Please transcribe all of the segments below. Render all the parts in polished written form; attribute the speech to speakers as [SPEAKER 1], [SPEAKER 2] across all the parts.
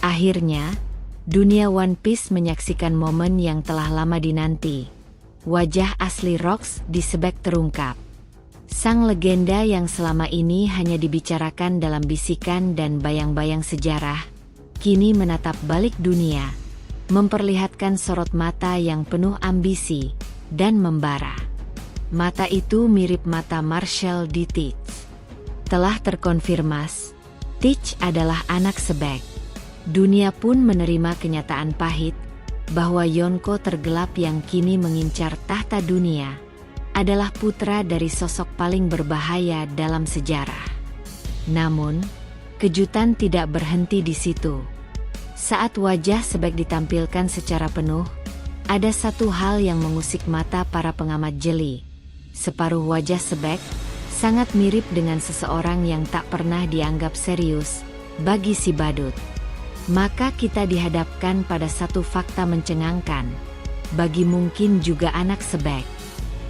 [SPEAKER 1] Akhirnya, dunia One Piece menyaksikan momen yang telah lama dinanti. Wajah asli Rocks disebek terungkap. Sang legenda yang selama ini hanya dibicarakan dalam bisikan dan bayang-bayang sejarah, kini menatap balik dunia, memperlihatkan sorot mata yang penuh ambisi dan membara. Mata itu mirip mata Marshall D. Teach. Telah terkonfirmasi, Teach adalah anak Sebek. Dunia pun menerima kenyataan pahit bahwa Yonko tergelap yang kini mengincar tahta dunia adalah putra dari sosok paling berbahaya dalam sejarah. Namun, kejutan tidak berhenti di situ. Saat wajah Sebek ditampilkan secara penuh, ada satu hal yang mengusik mata para pengamat jeli. Separuh wajah Sebek sangat mirip dengan seseorang yang tak pernah dianggap serius bagi si badut. Maka kita dihadapkan pada satu fakta mencengangkan, bagi mungkin juga anak Sebek.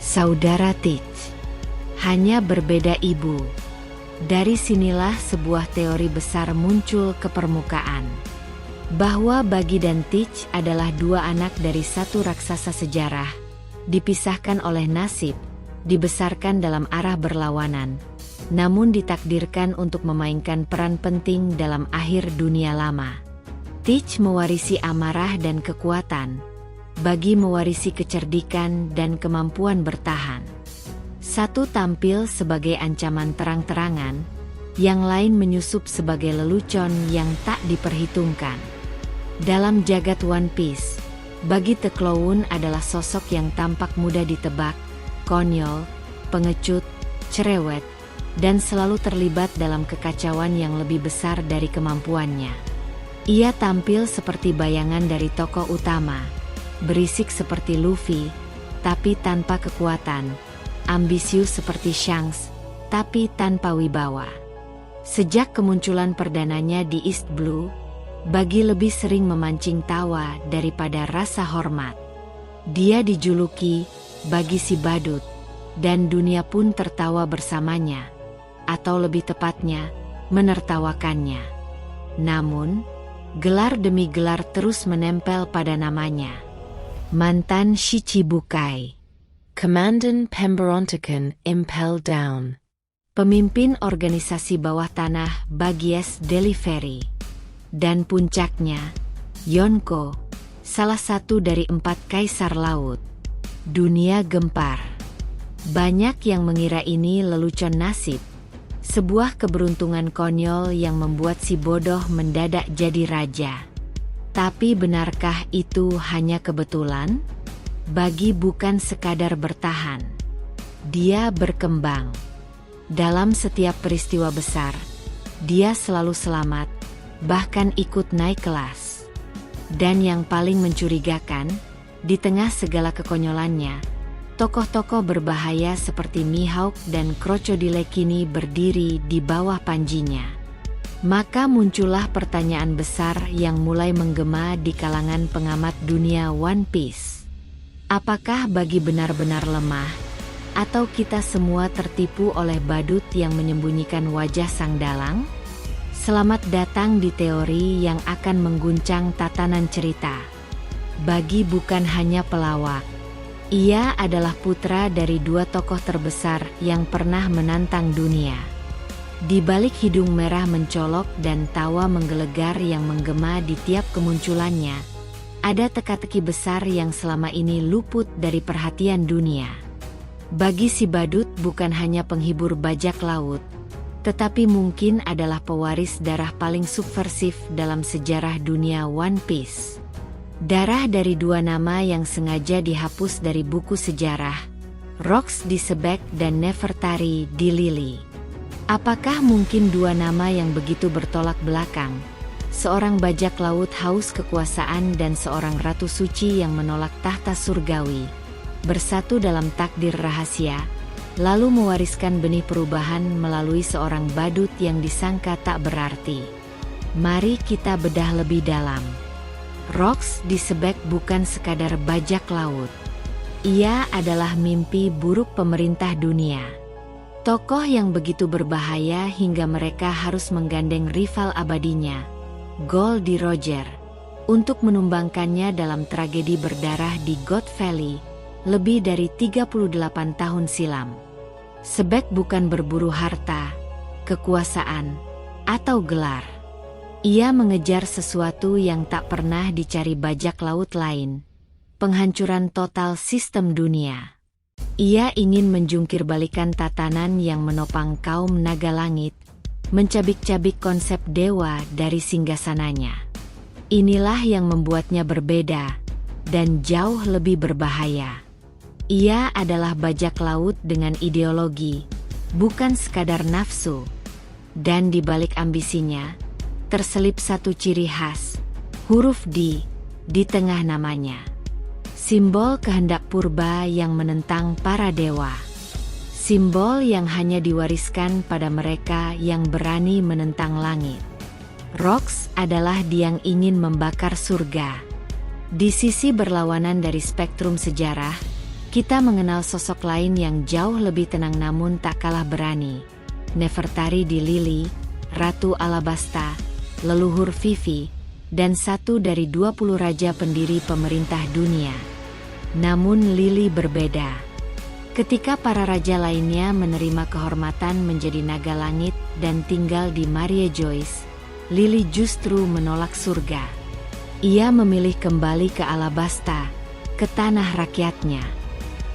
[SPEAKER 1] Saudara Teach hanya berbeda ibu. Dari sinilah sebuah teori besar muncul ke permukaan, bahwa Bagi dan Teach adalah dua anak dari satu raksasa sejarah, dipisahkan oleh nasib, dibesarkan dalam arah berlawanan, namun ditakdirkan untuk memainkan peran penting dalam akhir dunia lama. Teach mewarisi amarah dan kekuatan, Bagi mewarisi kecerdikan dan kemampuan bertahan. Satu tampil sebagai ancaman terang-terangan, yang lain menyusup sebagai lelucon yang tak diperhitungkan. Dalam jagat One Piece, Bagi The Clown adalah sosok yang tampak mudah ditebak, konyol, pengecut, cerewet, dan selalu terlibat dalam kekacauan yang lebih besar dari kemampuannya. Ia tampil seperti bayangan dari tokoh utama, berisik seperti Luffy, tapi tanpa kekuatan, ambisius seperti Shanks, tapi tanpa wibawa. Sejak kemunculan perdananya di East Blue, Bagi lebih sering memancing tawa daripada rasa hormat. Dia dijuluki Bagi si badut, dan dunia pun tertawa bersamanya, atau lebih tepatnya, menertawakannya. Namun, gelar demi gelar terus menempel pada namanya. Mantan Shichibukai, Komandan Pemberontakan Impel Down, pemimpin organisasi bawah tanah Bagies Delivery, dan puncaknya, Yonko, salah satu dari 4 kaisar laut. Dunia gempar. Banyak yang mengira ini lelucon nasib, sebuah keberuntungan konyol yang membuat si bodoh mendadak jadi raja. Tapi benarkah itu hanya kebetulan? Bagi bukan sekadar bertahan. Dia berkembang. Dalam setiap peristiwa besar, dia selalu selamat, bahkan ikut naik kelas. Dan yang paling mencurigakan, di tengah segala kekonyolannya, tokoh-tokoh berbahaya seperti Mihawk dan Crocodile kini berdiri di bawah panjinya. Maka muncullah pertanyaan besar yang mulai menggema di kalangan pengamat dunia One Piece. Apakah Bagi benar-benar lemah, atau kita semua tertipu oleh badut yang menyembunyikan wajah sang dalang? Selamat datang di teori yang akan mengguncang tatanan cerita. Bagi bukan hanya pelawak. Ia adalah putra dari 2 tokoh terbesar yang pernah menantang dunia. Di balik hidung merah mencolok dan tawa menggelegar yang menggema di tiap kemunculannya, ada teka-teki besar yang selama ini luput dari perhatian dunia. Bagi si badut bukan hanya penghibur bajak laut, tetapi mungkin adalah pewaris darah paling subversif dalam sejarah dunia One Piece. Darah dari 2 nama yang sengaja dihapus dari buku sejarah, Rocks di Sebek dan Nefertari di Lily. Apakah mungkin 2 nama yang begitu bertolak belakang? Seorang bajak laut haus kekuasaan dan seorang ratu suci yang menolak tahta surgawi, bersatu dalam takdir rahasia, lalu mewariskan benih perubahan melalui seorang badut yang disangka tak berarti. Mari kita bedah lebih dalam. Rocks di Sebek bukan sekadar bajak laut. Ia adalah mimpi buruk pemerintah dunia. Tokoh yang begitu berbahaya hingga mereka harus menggandeng rival abadinya, Goldie Roger, untuk menumbangkannya dalam tragedi berdarah di God Valley lebih dari 38 tahun silam. Sebek bukan berburu harta, kekuasaan, atau gelar. Ia mengejar sesuatu yang tak pernah dicari bajak laut lain, penghancuran total sistem dunia. Ia ingin menjungkir-balikan tatanan yang menopang kaum naga langit, mencabik-cabik konsep dewa dari singgasananya. Inilah yang membuatnya berbeda, dan jauh lebih berbahaya. Ia adalah bajak laut dengan ideologi, bukan sekadar nafsu. Dan di balik ambisinya, terselip satu ciri khas, huruf D, di tengah namanya. Simbol kehendak purba yang menentang para dewa. Simbol yang hanya diwariskan pada mereka yang berani menentang langit. Rox adalah dia yang ingin membakar surga. Di sisi berlawanan dari spektrum sejarah, kita mengenal sosok lain yang jauh lebih tenang namun tak kalah berani. Nefertari di Lili, Ratu Alabasta, leluhur Vivi, dan satu dari 20 raja pendiri pemerintah dunia. Namun Lili berbeda. Ketika para raja lainnya menerima kehormatan menjadi naga langit dan tinggal di Maria Joyce, Lili justru menolak surga. Ia memilih kembali ke Alabasta, ke tanah rakyatnya.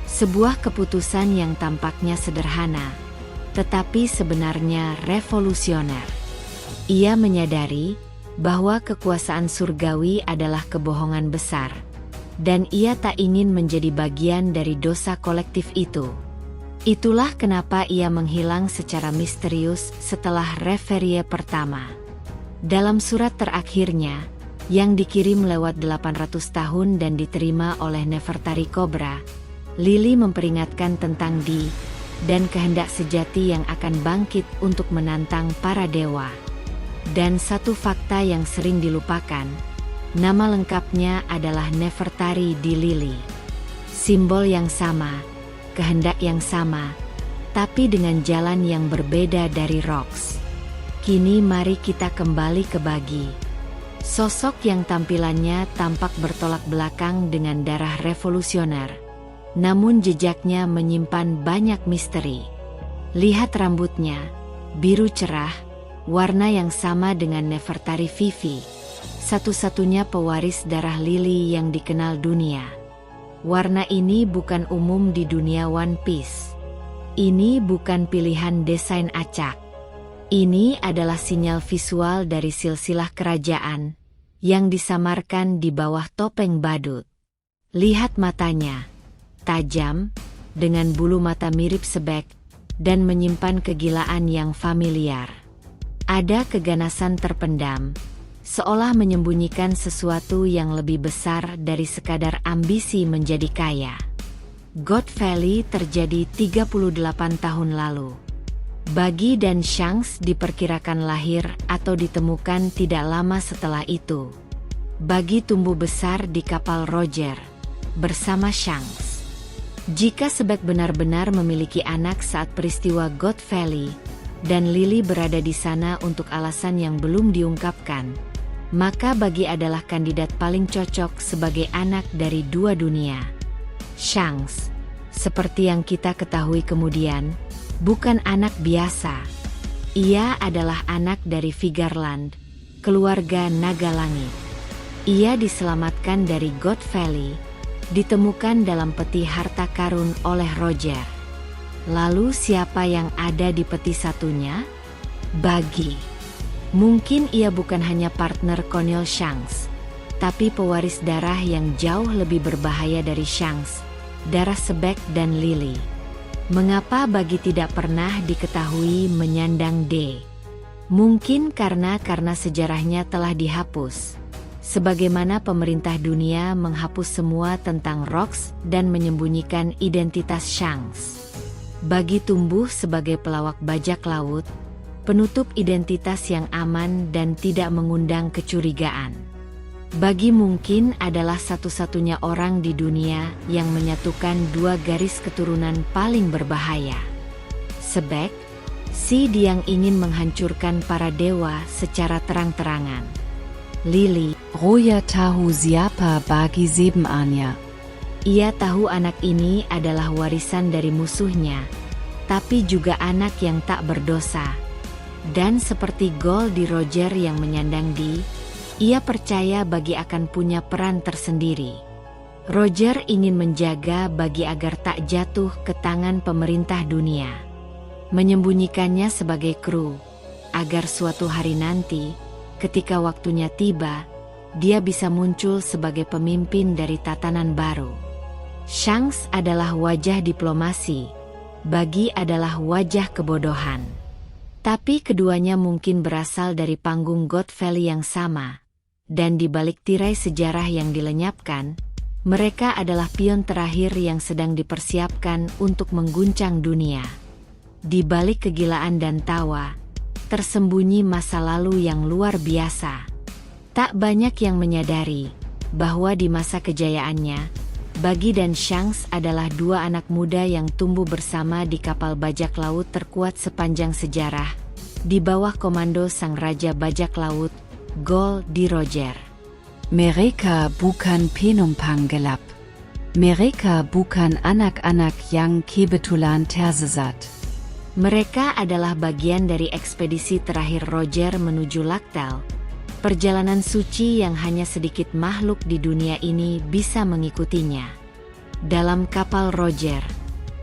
[SPEAKER 1] Sebuah keputusan yang tampaknya sederhana, tetapi sebenarnya revolusioner. Ia menyadari bahwa kekuasaan surgawi adalah kebohongan besar, dan ia tak ingin menjadi bagian dari dosa kolektif itu. Itulah kenapa ia menghilang secara misterius setelah Reverie pertama. Dalam surat terakhirnya, yang dikirim lewat 800 tahun dan diterima oleh Nefertari Kobra, Lili memperingatkan tentang dan kehendak sejati yang akan bangkit untuk menantang para dewa. Dan satu fakta yang sering dilupakan, nama lengkapnya adalah Nefertari di Lili. Simbol yang sama, kehendak yang sama, tapi dengan jalan yang berbeda dari Rox. Kini mari kita kembali ke Bagi. Sosok yang tampilannya tampak bertolak belakang dengan darah revolusioner, namun jejaknya menyimpan banyak misteri. Lihat rambutnya, biru cerah, warna yang sama dengan Nefertari Vivi, satu-satunya pewaris darah Lili yang dikenal dunia. Warna ini bukan umum di dunia One Piece. Ini bukan pilihan desain acak. Ini adalah sinyal visual dari silsilah kerajaan yang disamarkan di bawah topeng badut. Lihat matanya, tajam, dengan bulu mata mirip sebek, dan menyimpan kegilaan yang familiar. Ada keganasan terpendam, seolah menyembunyikan sesuatu yang lebih besar dari sekadar ambisi menjadi kaya. God Valley terjadi 38 tahun lalu. Bagi dan Shanks diperkirakan lahir atau ditemukan tidak lama setelah itu. Bagi tumbuh besar di kapal Roger, bersama Shanks. Jika Sebek benar-benar memiliki anak saat peristiwa God Valley, dan Lili berada di sana untuk alasan yang belum diungkapkan, maka Bagi adalah kandidat paling cocok sebagai anak dari dua dunia. Shanks, seperti yang kita ketahui kemudian, bukan anak biasa. Ia adalah anak dari Vigarland, keluarga naga langit. Ia diselamatkan dari God Valley, ditemukan dalam peti harta karun oleh Roger. Lalu siapa yang ada di peti satunya? Bagi. Mungkin ia bukan hanya partner konyol Shanks, tapi pewaris darah yang jauh lebih berbahaya dari Shanks, darah Sebek dan Lili. Mengapa Bagi tidak pernah diketahui menyandang D? Mungkin karena sejarahnya telah dihapus. Sebagaimana pemerintah dunia menghapus semua tentang Rox dan menyembunyikan identitas Shanks. Bagi tumbuh sebagai pelawak bajak laut, penutup identitas yang aman dan tidak mengundang kecurigaan. Bagi mungkin adalah satu-satunya orang di dunia yang menyatukan dua garis keturunan paling berbahaya. Sebek, si yang ingin menghancurkan para dewa secara terang-terangan. Lily.
[SPEAKER 2] Roya tahu siapa bagi sebenarnya.
[SPEAKER 1] Ia tahu anak ini adalah warisan dari musuhnya, tapi juga anak yang tak berdosa. Dan seperti Goldie Roger yang menyandang Dee, ia percaya Bagi akan punya peran tersendiri. Roger ingin menjaga Bagi agar tak jatuh ke tangan pemerintah dunia, menyembunyikannya sebagai kru, agar suatu hari nanti, ketika waktunya tiba, dia bisa muncul sebagai pemimpin dari tatanan baru. Shanks adalah wajah diplomasi, Bagi adalah wajah kebodohan. Tapi keduanya mungkin berasal dari panggung God Valley yang sama, dan di balik tirai sejarah yang dilenyapkan, mereka adalah pion terakhir yang sedang dipersiapkan untuk mengguncang dunia. Di balik kegilaan dan tawa, tersembunyi masa lalu yang luar biasa. Tak banyak yang menyadari bahwa di masa kejayaannya, Bagi dan Shanks adalah dua anak muda yang tumbuh bersama di kapal bajak laut terkuat sepanjang sejarah, di bawah komando sang raja bajak laut, Goldie Roger.
[SPEAKER 2] Mereka bukan penumpang gelap. Mereka bukan anak-anak yang kebetulan tersesat.
[SPEAKER 1] Mereka adalah bagian dari ekspedisi terakhir Roger menuju Laktal, perjalanan suci yang hanya sedikit makhluk di dunia ini bisa mengikutinya. Dalam kapal Roger,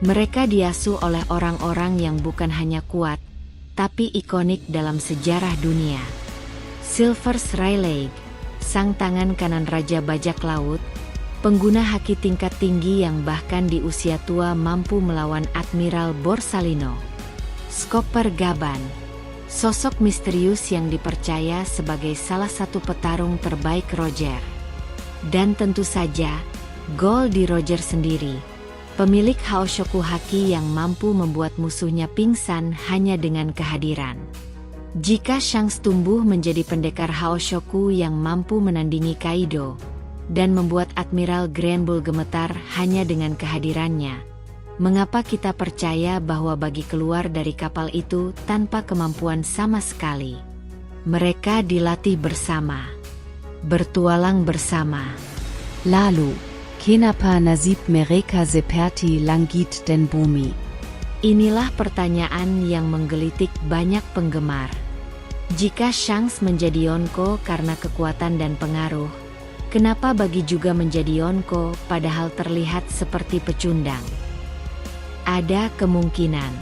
[SPEAKER 1] mereka diasuh oleh orang-orang yang bukan hanya kuat, tapi ikonik dalam sejarah dunia. Silvers Rayleigh, sang tangan kanan Raja Bajak Laut, pengguna haki tingkat tinggi yang bahkan di usia tua mampu melawan Admiral Borsalino. Skipper Gaban, sosok misterius yang dipercaya sebagai salah satu petarung terbaik Roger. Dan tentu saja, Goldie Roger sendiri, pemilik Haoshoku Haki yang mampu membuat musuhnya pingsan hanya dengan kehadiran. Jika Shanks tumbuh menjadi pendekar Haoshoku yang mampu menandingi Kaido, dan membuat Admiral Granbull gemetar hanya dengan kehadirannya, mengapa kita percaya bahwa Bagi keluar dari kapal itu tanpa kemampuan sama sekali? Mereka dilatih bersama, bertualang bersama.
[SPEAKER 2] Lalu, kenapa nasib mereka seperti langit dan bumi?
[SPEAKER 1] Inilah pertanyaan yang menggelitik banyak penggemar. Jika Shanks menjadi Yonko karena kekuatan dan pengaruh, kenapa Bagi juga menjadi Yonko padahal terlihat seperti pecundang? Ada kemungkinan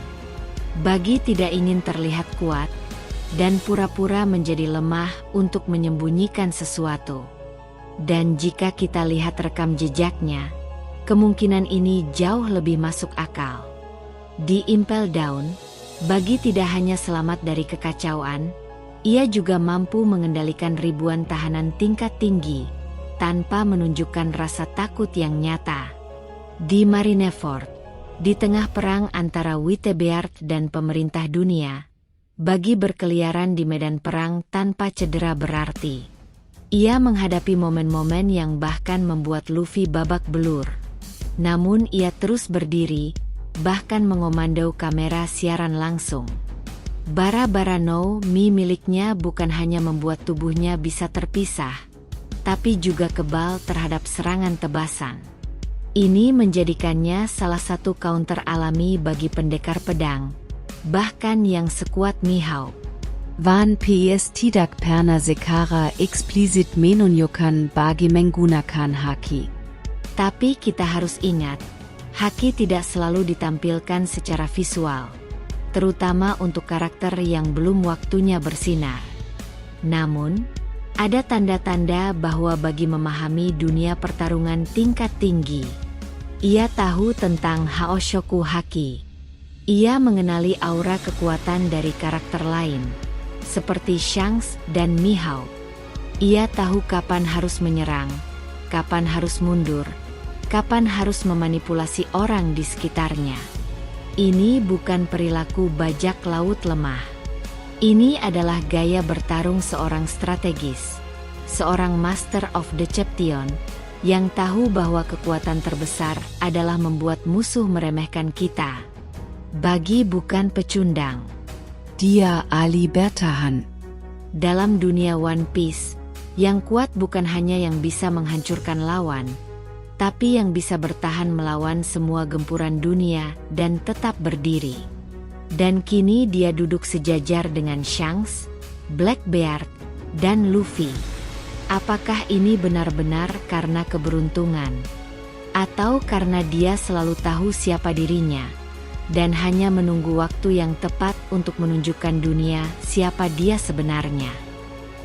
[SPEAKER 1] Bagi tidak ingin terlihat kuat dan pura-pura menjadi lemah untuk menyembunyikan sesuatu. Dan jika kita lihat rekam jejaknya, kemungkinan ini jauh lebih masuk akal. Di Impel Down, Bagi tidak hanya selamat dari kekacauan, ia juga mampu mengendalikan ribuan tahanan tingkat tinggi tanpa menunjukkan rasa takut yang nyata. Di Marineford, di tengah perang antara Wittebeard dan pemerintah dunia, Bagi berkeliaran di medan perang tanpa cedera berarti. Ia menghadapi momen-momen yang bahkan membuat Luffy babak belur. Namun ia terus berdiri, bahkan mengomando kamera siaran langsung. Bara-bara no Mi miliknya bukan hanya membuat tubuhnya bisa terpisah, tapi juga kebal terhadap serangan tebasan. Ini menjadikannya salah satu counter alami bagi pendekar pedang, bahkan yang sekuat Mihawk.
[SPEAKER 2] One Piece tidak pernah secara eksplisit menunjukkan bagi menggunakan haki.
[SPEAKER 1] Tapi kita harus ingat, haki tidak selalu ditampilkan secara visual, terutama untuk karakter yang belum waktunya bersinar. Namun, ada tanda-tanda bahwa Bagi memahami dunia pertarungan tingkat tinggi. Ia tahu tentang Haoshoku Haki. Ia mengenali aura kekuatan dari karakter lain, seperti Shanks dan Mihawk. Ia tahu kapan harus menyerang, kapan harus mundur, kapan harus memanipulasi orang di sekitarnya. Ini bukan perilaku bajak laut lemah. Ini adalah gaya bertarung seorang strategis, seorang Master of Deception, yang tahu bahwa kekuatan terbesar adalah membuat musuh meremehkan kita. Bagi bukan pecundang.
[SPEAKER 2] Dia ahli bertahan.
[SPEAKER 1] Dalam dunia One Piece, Yang kuat bukan hanya yang bisa menghancurkan lawan, tapi yang bisa bertahan melawan semua gempuran dunia dan tetap berdiri. Dan kini dia duduk sejajar dengan Shanks, Blackbeard, dan Luffy. Apakah ini benar-benar karena keberuntungan? Atau karena dia selalu tahu siapa dirinya, dan hanya menunggu waktu yang tepat untuk menunjukkan dunia siapa dia sebenarnya?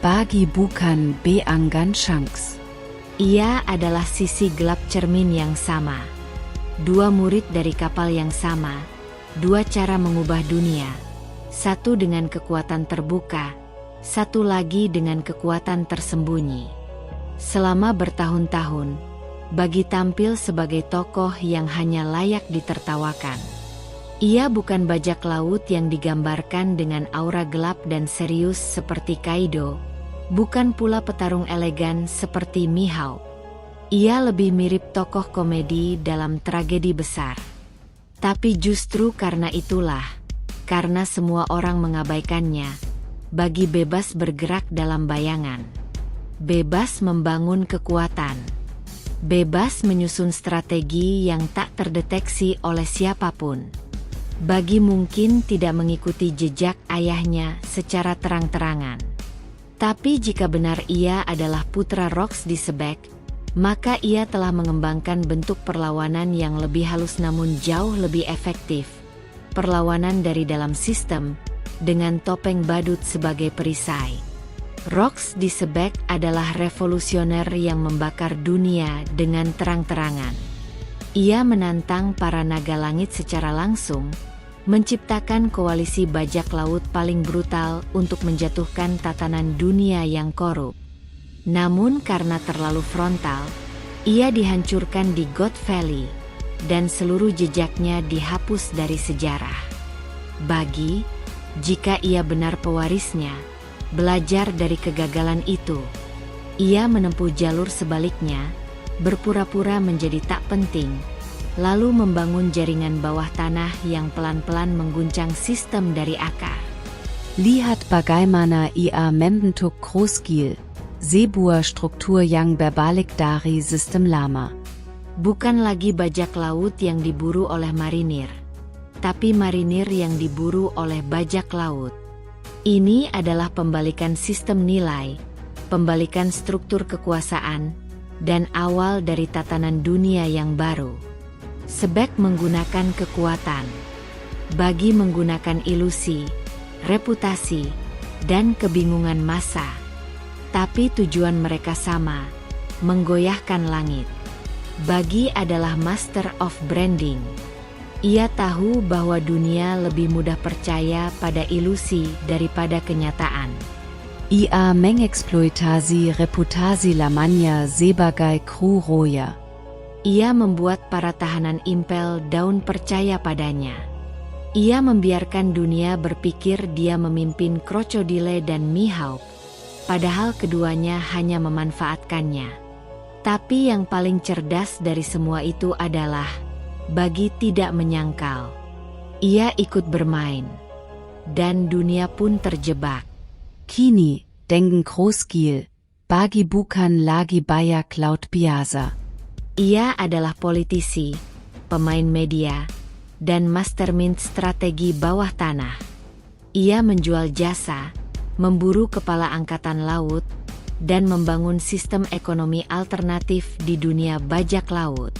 [SPEAKER 2] Bagi bukan beanggan Shanks.
[SPEAKER 1] Ia adalah sisi gelap cermin yang sama. Dua murid dari kapal yang sama, dua cara mengubah dunia. Satu dengan kekuatan terbuka, satu lagi dengan kekuatan tersembunyi. Selama bertahun-tahun, Bagi tampil sebagai tokoh yang hanya layak ditertawakan. Ia bukan bajak laut yang digambarkan dengan aura gelap dan serius seperti Kaido, bukan pula petarung elegan seperti Mihawk. Ia lebih mirip tokoh komedi dalam tragedi besar. Tapi justru karena itulah, karena semua orang mengabaikannya, Bagi bebas bergerak dalam bayangan. Bebas membangun kekuatan. Bebas menyusun strategi yang tak terdeteksi oleh siapapun. Bagi mungkin tidak mengikuti jejak ayahnya secara terang-terangan. Tapi jika benar ia adalah putra Rocks di Sebek, maka ia telah mengembangkan bentuk perlawanan yang lebih halus namun jauh lebih efektif. Perlawanan dari dalam sistem, dengan topeng badut sebagai perisai. Rocks di Sebek adalah revolusioner yang membakar dunia dengan terang-terangan. Ia menantang para naga langit secara langsung, menciptakan koalisi bajak laut paling brutal untuk menjatuhkan tatanan dunia yang korup. Namun karena terlalu frontal, ia dihancurkan di God Valley, dan seluruh jejaknya dihapus dari sejarah. Bagi, jika ia benar pewarisnya, belajar dari kegagalan itu, ia menempuh jalur sebaliknya, berpura-pura menjadi tak penting, lalu membangun jaringan bawah tanah yang pelan-pelan mengguncang sistem dari akar.
[SPEAKER 2] Lihat bagaimana ia membentuk Kroskil, sebuah struktur yang berbalik dari sistem lama.
[SPEAKER 1] Bukan lagi bajak laut yang diburu oleh marinir, tapi marinir yang diburu oleh bajak laut. Ini adalah pembalikan sistem nilai, pembalikan struktur kekuasaan, dan awal dari tatanan dunia yang baru. Sebek menggunakan kekuatan. Bagi menggunakan ilusi, reputasi, dan kebingungan massa. Tapi tujuan mereka sama, menggoyahkan langit. Bagi adalah master of branding. Ia tahu bahwa dunia lebih mudah percaya pada ilusi daripada kenyataan.
[SPEAKER 2] Ia mengeksploitasi reputasi lamanya sebagai kru roya.
[SPEAKER 1] Ia membuat para tahanan Impel Down percaya padanya. Ia membiarkan dunia berpikir dia memimpin Crocodile dan Mihawk, padahal keduanya hanya memanfaatkannya. Tapi yang paling cerdas dari semua itu adalah Bagi tidak menyangkal. Ia ikut bermain. Dan dunia pun terjebak.
[SPEAKER 2] Kini, denken Kroskil, Bagi bukan lagi bajak laut biasa.
[SPEAKER 1] Ia adalah politisi, pemain media, dan mastermind strategi bawah tanah. Ia menjual jasa, memburu kepala angkatan laut, dan membangun sistem ekonomi alternatif di dunia bajak laut.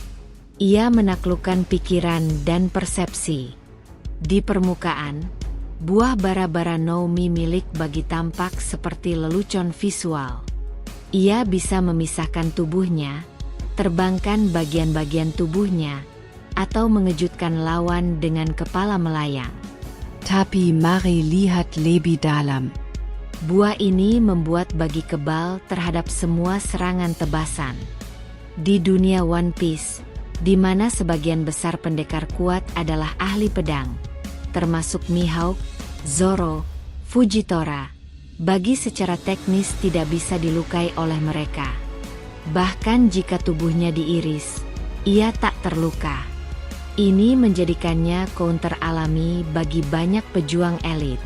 [SPEAKER 1] Ia menaklukkan pikiran dan persepsi. Di permukaan, buah bara-bara Nomi milik Bagi tampak seperti lelucon visual. Ia bisa memisahkan tubuhnya, terbangkan bagian-bagian tubuhnya, atau mengejutkan lawan dengan kepala melayang.
[SPEAKER 2] Tapi mari lihat lebih dalam.
[SPEAKER 1] Buah ini membuat Bagi kebal terhadap semua serangan tebasan. Di dunia One Piece, di mana sebagian besar pendekar kuat adalah ahli pedang, termasuk Mihawk, Zoro, Fujitora, Bagi secara teknis tidak bisa dilukai oleh mereka. Bahkan jika tubuhnya diiris, ia tak terluka. Ini menjadikannya counter alami bagi banyak pejuang elit.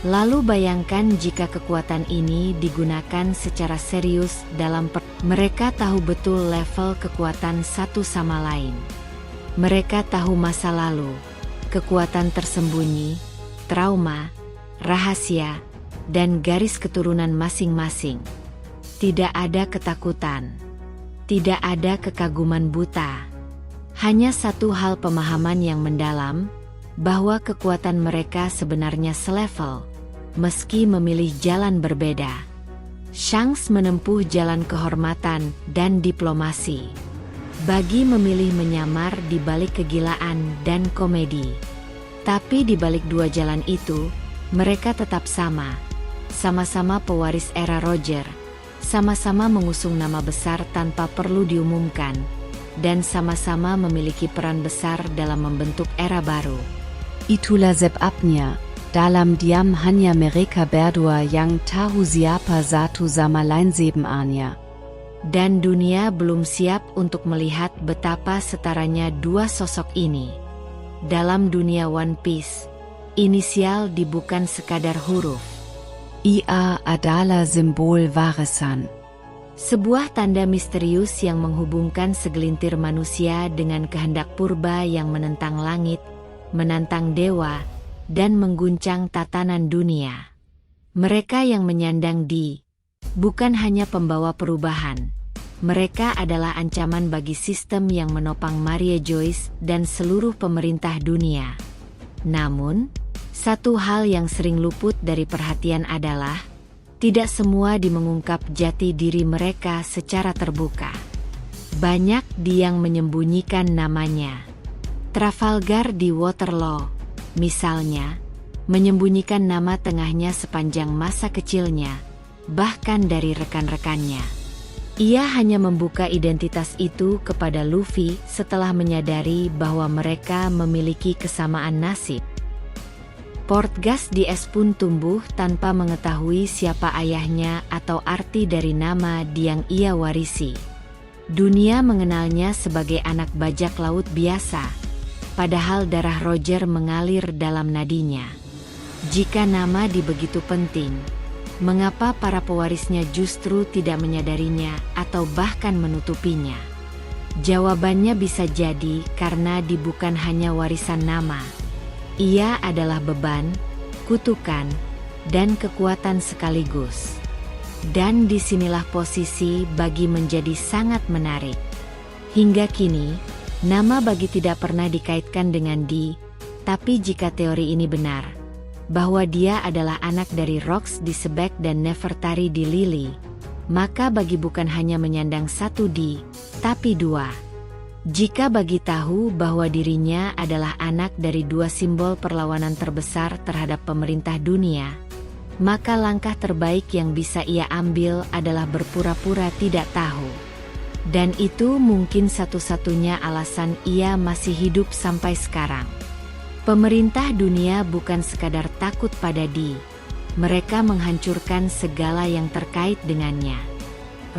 [SPEAKER 1] Lalu bayangkan jika kekuatan ini digunakan secara serius dalam mereka tahu betul level kekuatan satu sama lain. Mereka tahu masa lalu, kekuatan tersembunyi, trauma, rahasia, dan garis keturunan masing-masing. Tidak ada ketakutan. Tidak ada kekaguman buta. Hanya satu hal pemahaman yang mendalam, bahwa kekuatan mereka sebenarnya selevel, meski memilih jalan berbeda. Shanks menempuh jalan kehormatan dan diplomasi. Bagi memilih menyamar di balik kegilaan dan komedi. Tapi di balik dua jalan itu, mereka tetap sama. Sama-sama pewaris era Roger. Sama-sama mengusung nama besar tanpa perlu diumumkan. Dan sama-sama memiliki peran besar dalam membentuk era baru.
[SPEAKER 2] Itulah sebabnya, dalam diam hanya mereka berdua yang tahu siapa satu sama lain sebenarnya.
[SPEAKER 1] Dan dunia belum siap untuk melihat betapa setaranya dua sosok ini. Dalam dunia One Piece, inisial bukan sekadar huruf.
[SPEAKER 2] Ia adalah simbol warisan.
[SPEAKER 1] Sebuah tanda misterius yang menghubungkan segelintir manusia dengan kehendak purba yang menentang langit, menantang dewa, dan mengguncang tatanan dunia. Mereka yang menyandang bukan hanya pembawa perubahan. Mereka adalah ancaman bagi sistem yang menopang Maria Joyce dan seluruh pemerintah dunia. Namun, satu hal yang sering luput dari perhatian adalah, tidak semua mengungkap jati diri mereka secara terbuka. Banyak yang menyembunyikan namanya. Trafalgar di Waterloo, misalnya, menyembunyikan nama tengahnya sepanjang masa kecilnya, bahkan dari rekan-rekannya. Ia hanya membuka identitas itu kepada Luffy setelah menyadari bahwa mereka memiliki kesamaan nasib. Portgas Diaz pun tumbuh tanpa mengetahui siapa ayahnya atau arti dari nama yang ia warisi. Dunia mengenalnya sebagai anak bajak laut biasa. Padahal darah Roger mengalir dalam nadinya. Jika nama begitu penting, mengapa para pewarisnya justru tidak menyadarinya atau bahkan menutupinya? Jawabannya bisa jadi karena bukan hanya warisan nama. Ia adalah beban, kutukan, dan kekuatan sekaligus. Dan disinilah posisi bagi menjadi sangat menarik. Hingga kini, nama bagi tidak pernah dikaitkan dengan tapi jika teori ini benar, bahwa dia adalah anak dari Rocks di Sebek dan Nefertari di Lily, maka bagi bukan hanya menyandang satu tapi dua. Jika bagi tahu bahwa dirinya adalah anak dari dua simbol perlawanan terbesar terhadap pemerintah dunia, maka langkah terbaik yang bisa ia ambil adalah berpura-pura tidak tahu. Dan itu mungkin satu-satunya alasan ia masih hidup sampai sekarang. Pemerintah dunia bukan sekadar takut pada mereka menghancurkan segala yang terkait dengannya.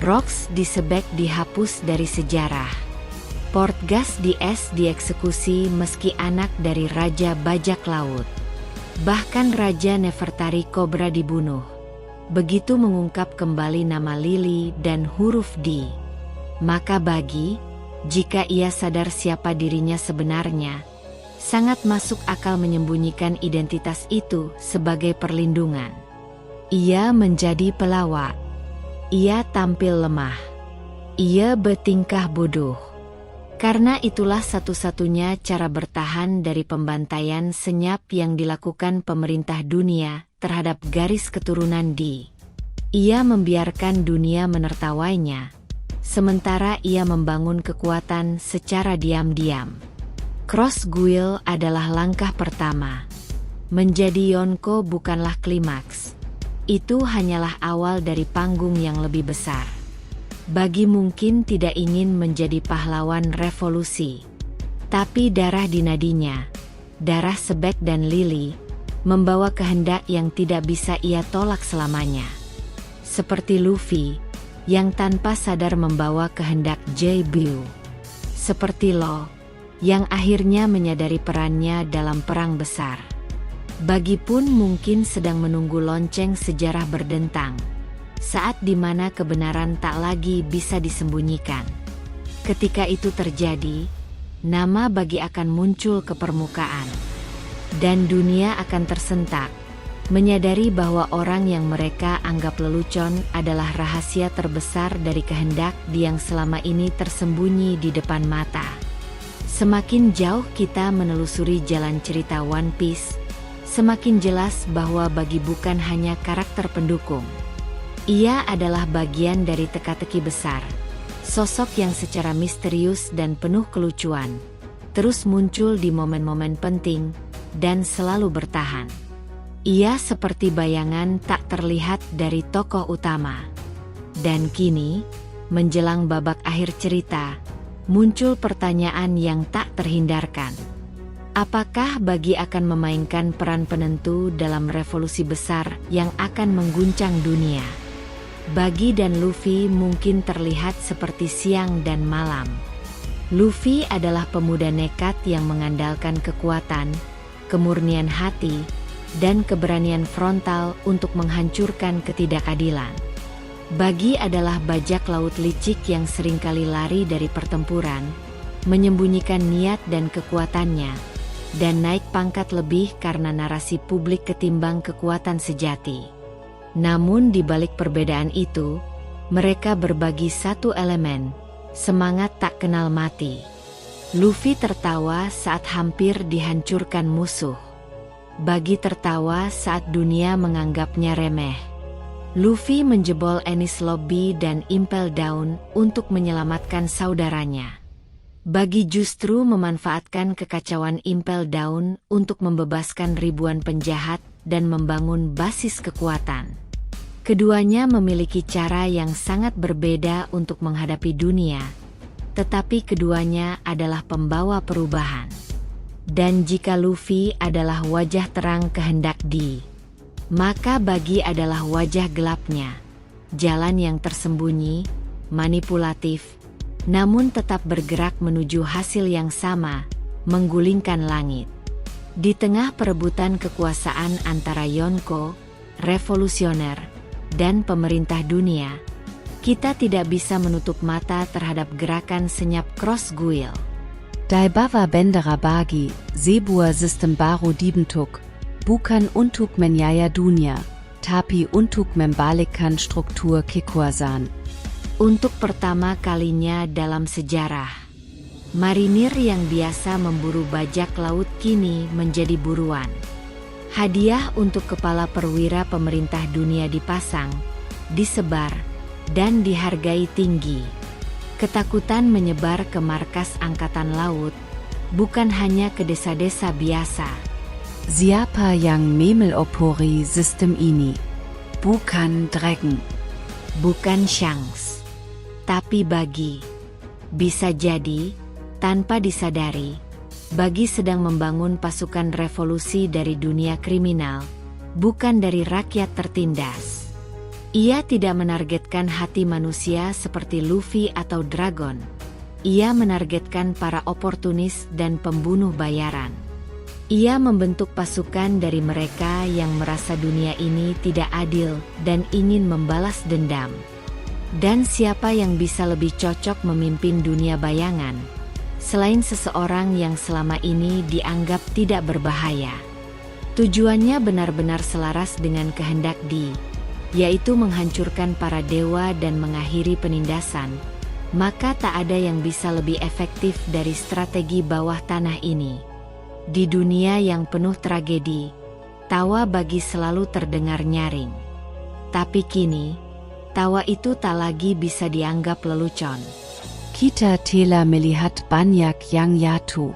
[SPEAKER 1] Rocks di Sebek dihapus dari sejarah. Portgas Diaz dieksekusi meski anak dari Raja Bajak Laut. Bahkan Raja Nefertari Cobra dibunuh. Begitu mengungkap kembali nama Lily dan huruf Maka jika ia sadar siapa dirinya sebenarnya, sangat masuk akal menyembunyikan identitas itu sebagai perlindungan. Ia menjadi pelawak. Ia tampil lemah. Ia bertingkah bodoh. Karena itulah satu-satunya cara bertahan dari pembantaian senyap yang dilakukan pemerintah dunia terhadap garis keturunan Ia membiarkan dunia menertawainya. Sementara ia membangun kekuatan secara diam-diam. Cross Guild adalah langkah pertama. Menjadi Yonko bukanlah klimaks. Itu hanyalah awal dari panggung yang lebih besar. Bagi mungkin tidak ingin menjadi pahlawan revolusi. Tapi darah di nadinya, darah Sebek dan Lily, membawa kehendak yang tidak bisa ia tolak selamanya. Seperti Luffy, yang tanpa sadar membawa kehendak J-Blue. Seperti Lo, yang akhirnya menyadari perannya dalam perang besar. Bagi pun mungkin sedang menunggu lonceng sejarah berdentang, saat dimana kebenaran tak lagi bisa disembunyikan. Ketika itu terjadi, nama Bagi akan muncul ke permukaan, dan dunia akan tersentak, menyadari bahwa orang yang mereka anggap lelucon adalah rahasia terbesar dari kehendak yang selama ini tersembunyi di depan mata. Semakin jauh kita menelusuri jalan cerita One Piece, semakin jelas bahwa Bagi bukan hanya karakter pendukung. Ia adalah bagian dari teka-teki besar, sosok yang secara misterius dan penuh kelucuan, terus muncul di momen-momen penting, dan selalu bertahan. Ia seperti bayangan tak terlihat dari tokoh utama. Dan kini, menjelang babak akhir cerita, muncul pertanyaan yang tak terhindarkan. Apakah Bagi akan memainkan peran penentu dalam revolusi besar yang akan mengguncang dunia? Bagi dan Luffy mungkin terlihat seperti siang dan malam. Luffy adalah pemuda nekat yang mengandalkan kekuatan, kemurnian hati, dan keberanian frontal untuk menghancurkan ketidakadilan. Bagi adalah bajak laut licik yang seringkali lari dari pertempuran, menyembunyikan niat dan kekuatannya, dan naik pangkat lebih karena narasi publik ketimbang kekuatan sejati. Namun di balik perbedaan itu, mereka berbagi satu elemen, semangat tak kenal mati. Luffy tertawa saat hampir dihancurkan musuh. Bagi tertawa saat dunia menganggapnya remeh. Luffy menjebol Enies Lobby dan Impel Down untuk menyelamatkan saudaranya. Bagi justru memanfaatkan kekacauan Impel Down untuk membebaskan ribuan penjahat dan membangun basis kekuatan. Keduanya memiliki cara yang sangat berbeda untuk menghadapi dunia, tetapi keduanya adalah pembawa perubahan. Dan jika Luffy adalah wajah terang kehendak Di, maka Bagi adalah wajah gelapnya, jalan yang tersembunyi, manipulatif, namun tetap bergerak menuju hasil yang sama, menggulingkan langit. Di tengah perebutan kekuasaan antara Yonko, revolusioner, dan pemerintah dunia, kita tidak bisa menutup mata terhadap gerakan senyap Cross Guil.
[SPEAKER 2] Daibawa Bendera Bagi, Zebua System Baru Dibentuk, Bukan untuk menyaya dunia, tapi untuk membalikan struktur kekuasaan.
[SPEAKER 1] Untuk pertama kalinya dalam sejarah, marinir yang biasa memburu bajak laut kini menjadi buruan. Hadiah untuk kepala perwira pemerintah dunia dipasang, disebar, dan dihargai tinggi. Ketakutan menyebar ke markas angkatan laut, bukan hanya ke desa-desa biasa.
[SPEAKER 2] Siapa yang memelopori sistem ini? Bukan Dragon.
[SPEAKER 1] Bukan Shanks. Tapi Bagi. Bisa jadi, tanpa disadari, Bagi sedang membangun pasukan revolusi dari dunia kriminal, bukan dari rakyat tertindas. Ia tidak menargetkan hati manusia seperti Luffy atau Dragon. Ia menargetkan para oportunis dan pembunuh bayaran. Ia membentuk pasukan dari mereka yang merasa dunia ini tidak adil dan ingin membalas dendam. Dan siapa yang bisa lebih cocok memimpin dunia bayangan, selain seseorang yang selama ini dianggap tidak berbahaya? Tujuannya benar-benar selaras dengan kehendak Di, yaitu menghancurkan para dewa dan mengakhiri penindasan. Maka tak ada yang bisa lebih efektif dari strategi bawah tanah ini. Di dunia yang penuh tragedi, tawa Bagi selalu terdengar nyaring. Tapi kini, tawa itu tak lagi bisa dianggap lelucon.
[SPEAKER 2] Kita telah melihat banyak yang jatuh.